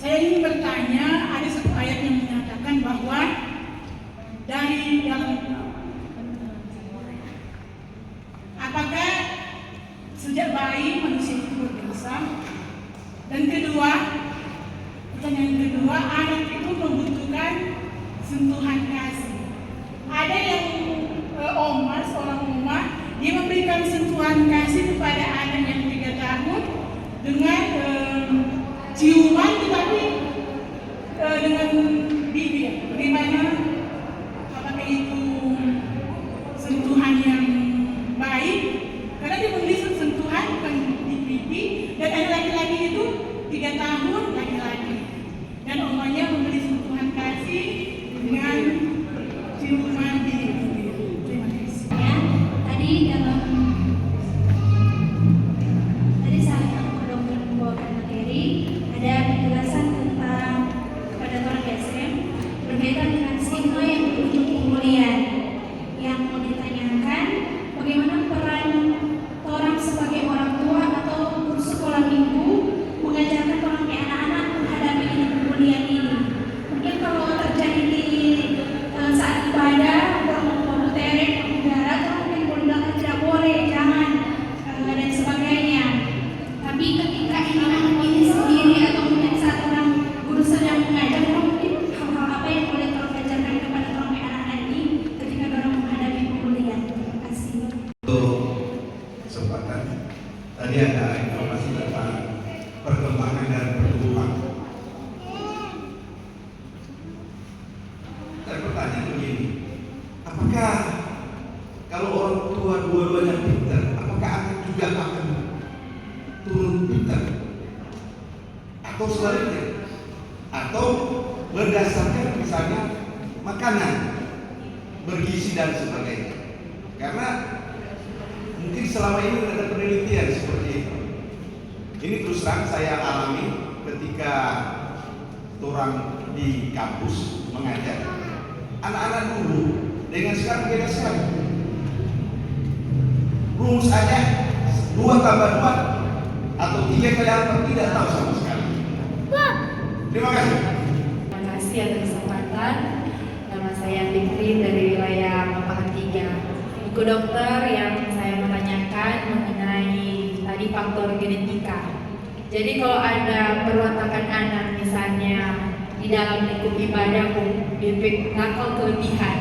Saya ingin bertanya, ada satu ayat yang menyatakan bahwa dari dalam apakah sejak bayi manusia itu berdosa? Dan kedua, pertanyaan kedua, anak itu membutuhkan sentuhan kasih. Ada yang seorang oma, dia memberikan sentuhan kasih kepada anak yang 3 tahun dengan ciuman, tetapi dengan bibir. Bagaimana? Apakah itu sentuhan yang baik? Karena dia memberi sentuhan bukan di pipi, dan anak laki-laki itu 3 tahun laki-laki, dan omanya memberi sentuhan kasih dengan ciuman di bibir. Terima kasih. Ya, tadi saya dokter membawakan materi, ada penjelasan tentang kepada orang SM berkaitan dengan stigma yang berujung pemulihan. Yang mau ditanyakan, bagaimana peran orang sebagai orang tua atau guru sekolah minggu mengajarkan orang anak-anak menghadapi pemulihan ini. Mungkin kalau terjadi di saat ibadah, orang mau terek, udara, atau mungkin boleh bilang tidak boleh, jangan, dan sebagainya. Tapi ketika anak ini sendiri atau mungkin saat orang guru sedang mengajar, mungkin hal-hal apa yang boleh tolong ajarkan kepada orang anak-anak ini ketika orang menghadapi pemulihan. Terima kasih. Untuk kesempatan, tadi ada informasi tentang perkembangan dan pertumbuhan. Dan pertanyaan begini, apakah kalau orang tua dua-duanya pintar, apakah anak juga akan turun pintar? Atau sebaliknya? Atau berdasarkan misalnya makanan, bergizi dan sebagainya? Karena mungkin selama ini ada penelitian seperti itu. Ini terus terang saya alami ketika orang di kampus mengajar. Anak-anak dulu dengan sekarang beda sekali. Rumus aja 2 tambah 2 atau 3 kali apa tidak tahu sama sekali. Terima kasih. Terima kasih atas kesempatan. Nama saya Fikri dari wilayah Mampang 3. Buku dokter yang saya mau tanyakan mengenai tadi faktor genetika. Jadi kalau ada perwatakan anak misalnya di dalam lingkup ibadah defek nakal kelebihan,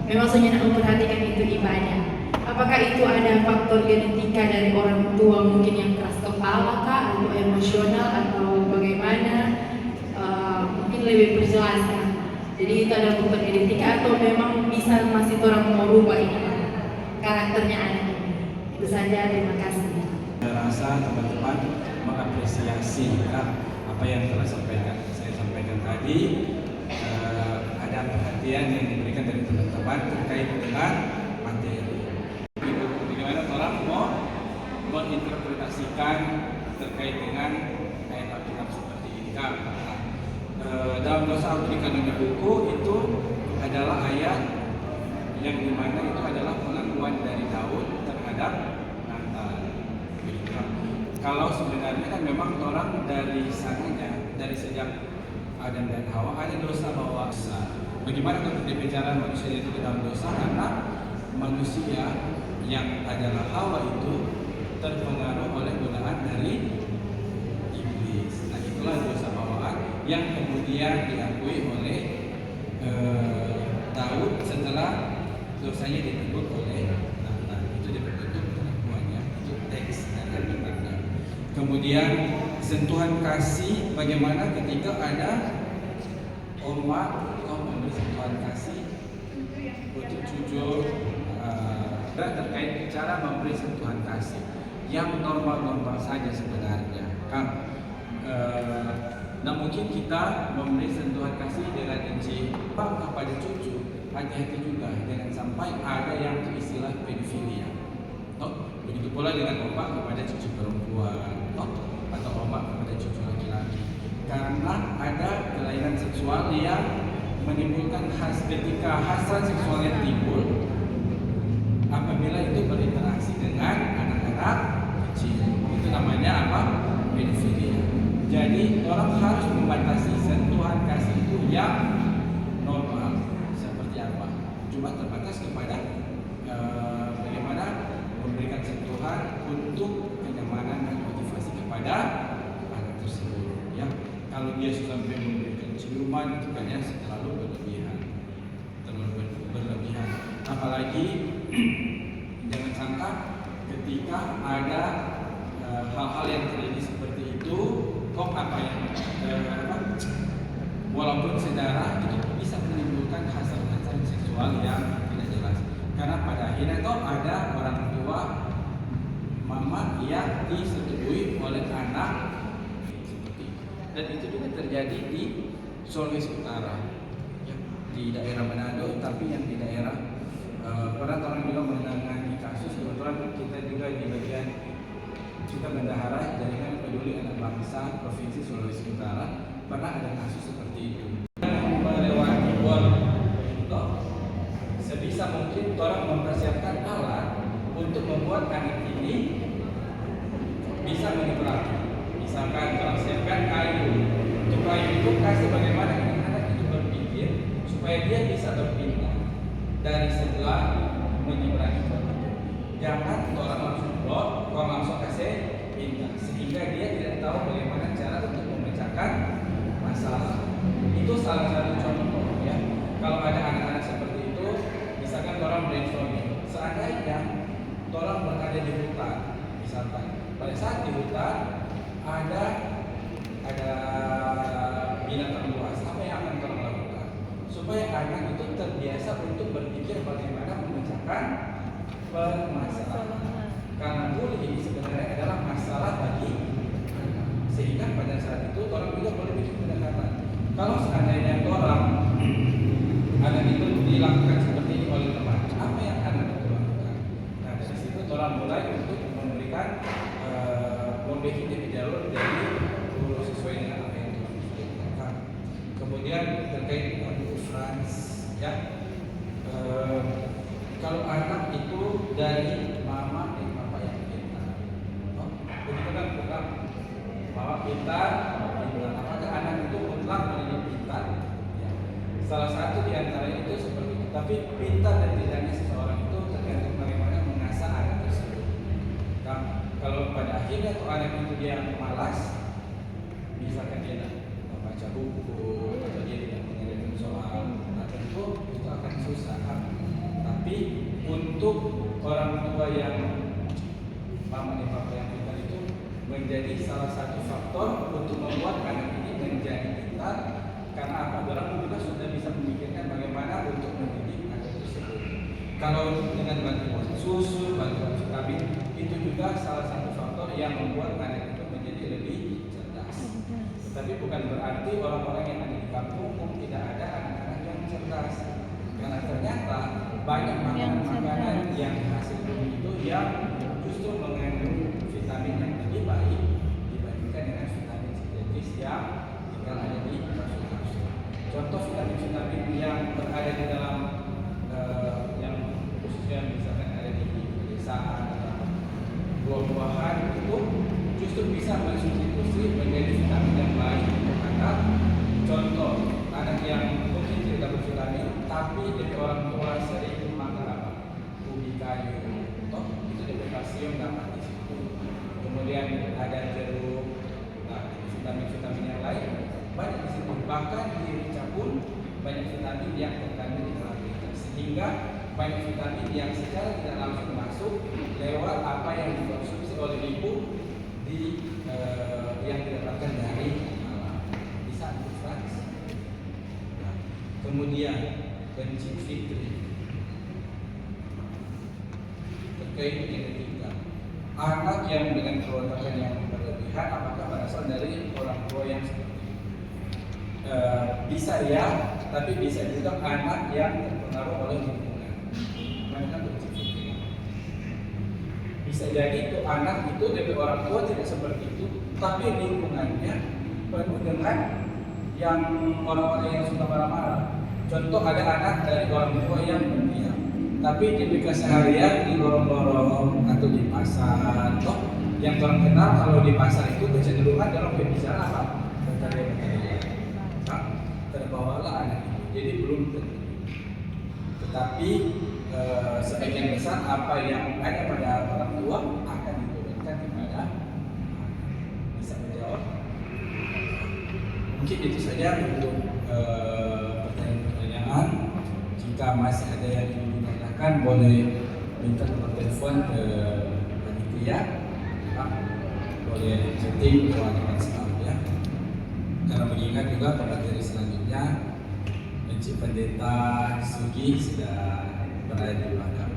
memang sebenarnya memperhatikan itu ibadah. Apakah itu ada faktor genetika dari orang tua mungkin yang keras kepala kah, atau emosional, atau bagaimana? Mungkin lebih berjelaskan. Jadi itu ada faktor genetika atau memang bisa masih orang mau rubah ini karakternya anak ini. Itu saja, terima kasih. Saya rasa teman-teman mengapresiasi apa yang telah saya sampaikan tadi. Ada perhatian yang diberikan dari teman-teman terkait dengan materi. Bagaimana orang mau menginterpretasikan terkait dengan ayat Alkitab seperti ini kan? Dalam dosa Autorikanon buku itu adalah ayat yang dimana itu adalah pengakuan dari Daud terhadap Natan. Kalau sebenarnya kan memang orang dari sananya, dari sejak Adam dan Hawa ada dosa bawa dosa. Bagaimana kalau berbicara manusia itu dalam dosa? Karena manusia yang adalah Hawa itu terpengaruh oleh godaan dari iblis. Nah itulah dosa bawaan yang kemudian diakui oleh Daud setelah dosanya ditegur oleh Natan. Itu dipertutup pengakuannya, itu teks dari Alkitabnya. Kemudian sentuhan kasih, bagaimana ketika ada oma memberi sentuhan kasih untuk jujur terkait cara memberi sentuhan kasih yang normal-normal saja sebenarnya kan. Nah mungkin kita memberi sentuhan kasih dengan izin kepada cucu, hati-hati juga jangan sampai ada yang istilah pedofilia. Begitu pula dengan omak kepada cucu perempuan, atau omak kepada cucu laki-laki. Karena ada kelainan seksual yang menimbulkan ketika hasrat seksualnya timbul apabila itu berinteraksi dengan anak-anak kecil. Itu namanya apa? Pedofilia. Jadi orang harus membatasi untuk kenyamanan dan motivasi kepada anak tersebut. Ya, kalau dia sampai memberikan ciuman itu kan ya terlalu berlebihan, apalagi jangan sangka ketika ada hal-hal yang terjadi seperti itu, kok walaupun saudara itu bisa menimbulkan hasrat-hasrat seksual yang tidak jelas, karena pada akhirnya kok ada orang tua mama yang disetujui oleh anak seperti itu. Dan itu juga terjadi di Sulawesi Utara, ya, di daerah Manado, tapi yang di daerah pernah orang juga menangani kasus. Kebetulan kita juga di bagian kita bendahara jaringan peduli anak bangsa Provinsi Sulawesi Utara, pernah ada kasus seperti itu. Melewati bor itu, sebisa mungkin orang mempersiapkan alat untuk membuat anak ini bisa menyeberang. Misalkan kalau siapkan kayu, untuk kayu itu kasih bagaimana anak itu berpikir supaya dia bisa berpindah dari sebelah menyeberangi bor itu. Jangan orang langsung blok, orang langsung kasih pindah, sehingga dia tidak tahu bagaimana cara untuk memecahkan masalah. Itu salah satu contoh, ya. Kalau ada anak-anak seperti itu, misalkan orang brainstorming, seandainya orang berada di hutan, misalkan pada saat di hutan ada binatang buas, apa yang akan orang lakukan supaya anak itu terbiasa untuk berpikir bagaimana memecahkan permasalahan. Karena bullying ini sebenarnya adalah masalah bagi anak, sehingga pada saat itu orang juga boleh bikin pendekatan. Kalau seandainya orang anak itu dilakukan seperti ini oleh teman, apa yang anak itu lakukan? Nah, dari situ orang mulai untuk memberikan membikin jalur dari sesuai dengan apa yang Tuhan sudah. Kemudian terkait dengan Frans, ya, kalau anak itu dari mama dan papa yang pintar, begitu kan program mama pintar, apakah anak itu mutlak menjadi pintar? Ya. Salah satu di antaranya itu seperti itu. Tapi pintar dan tidaknya seseorang itu tergantung bagaimana mengasah anak tersebut. Kalau pada akhirnya tuh anak itu dia malas, misalkan dia tidak membaca buku atau dia tidak mengerjakan soal, nah tentu itu akan susah. Tapi untuk orang tua yang mama dan papa yang pintar itu menjadi salah satu faktor untuk membuat anak ini menjadi pintar, karena apa? Orang juga sudah bisa memikirkan bagaimana untuk mendidik anak tersebut. Kalau dengan bantuan susu, bantuan vitamin, itu juga salah satu faktor yang membuat anak itu menjadi lebih cerdas. Tetapi bukan berarti orang-orang yang ada di kampung tidak ada anak-anak yang cerdas, karena ternyata banyak makanan-makanan yang hasil bumi itu yang justru mengandung vitamin yang lebih baik dibandingkan dengan vitamin sintetis yang tinggal ada di kapsul-kapsul. Contoh vitamin-vitamin yang berada di dalam yang khususnya misalkan ada di pedesaan atau buah-buahan itu justru bisa mensubstitusi menjadi vitamin yang baik untuk anak. Contoh anak yang mungkin tidak bervitamin tapi dari orang tua sering makan apa? Ubi kayu, itu dari kalsium dapat di situ. Kemudian ada jeruk, nah vitamin-vitamin yang lain banyak di situ. Bahkan di rica pun banyak vitamin yang terkandung di dalam rica, sehingga banyak vitamin yang secara tidak langsung masuk lewat apa yang dikonsumsi oleh ibu di yang didapatkan dari alam. Bisa Frans. Nah, kemudian Kencing Fitri terkait yang ketiga, anak yang dengan keluarga yang berlebihan apakah berasal dari orang tua yang seperti itu? Bisa ya, tapi bisa juga anak yang terpengaruh oleh lingkungan. Mereka Kencing Fitri. Bisa jadi itu anak itu dari orang tua tidak seperti itu, tapi lingkungannya penuh dengan yang orang-orang yang suka marah-marah. Contoh ada anak dari orang tua yang pendiam, tapi di keseharian di lorong-lorong atau di pasar, yang orang kenal kalau di pasar itu kecenderungan dalam berbicara apa? Berkarya-karya. Nah, terbawalah anak itu. Jadi belum tentu. Tetapi sebagian besar apa yang ada pada orang tua akan diturunkan. mungkin itu saja untuk pertanyaan-pertanyaan. Jika masih ada yang ingin ditanyakan, boleh minta nomor telepon ke panitia, boleh chatting lewat WhatsApp ya. Karena mengingat juga pemateri selanjutnya Encik Pendeta Sugi sudah berada di belakang.